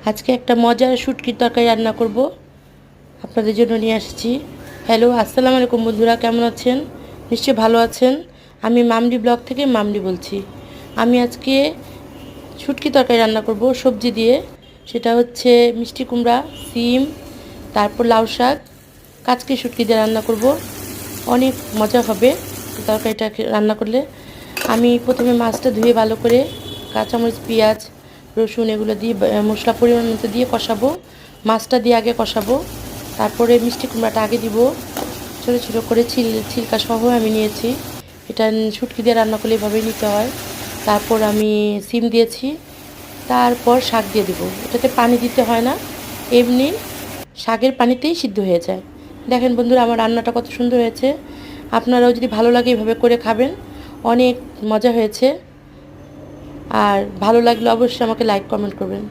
আজকে একটা মজার শুটকির তরকারি রান্না করব, আপনাদের জন্য নিয়ে আসছি। হ্যালো, আসসালামু আলাইকুম বন্ধুরা, কেমন আছেন? নিশ্চয়ই ভালো আছেন। আমি মামডি ব্লগ থেকে মামডি বলছি। আমি আজকে শুটকি তরকারি রান্না করব সবজি দিয়ে। সেটা হচ্ছে মিষ্টি কুমড়া, সিম, তারপর লাউ শাক, কাচকি শুটকি দিয়ে রান্না করব। অনেক মজা হবে তরকারিটা রান্না করলে। আমি প্রথমে মাছটা ধুয়ে ভালো করে কাঁচামরিচ, পেঁয়াজ, রসুন এগুলো দিয়ে মশলা পরিমাণ মতো দিয়ে কষাবো। মাছটা দিয়ে আগে কষাবো, তারপরে মিষ্টি কুমড়াটা আগে দিব। ছোটো ছোটো করে ছিলকা সহ আমি নিয়েছি। এটা শুটকি দিয়ে রান্না করলে এভাবেই নিতে হয়। তারপর আমি সিম দিয়েছি, তারপর শাক দিয়ে দেবো। এটাতে পানি দিতে হয় না, এমনি শাকের পানিতেই সিদ্ধ হয়ে যায়। দেখেন বন্ধুরা, আমার রান্নাটা কত সুন্দর হয়েছে। আপনারাও যদি ভালো লাগে এভাবে করে খাবেন, অনেক মজা হয়েছে। আর ভালো লাগলে অবশ্যই আমাকে লাইক কমেন্ট করবেন।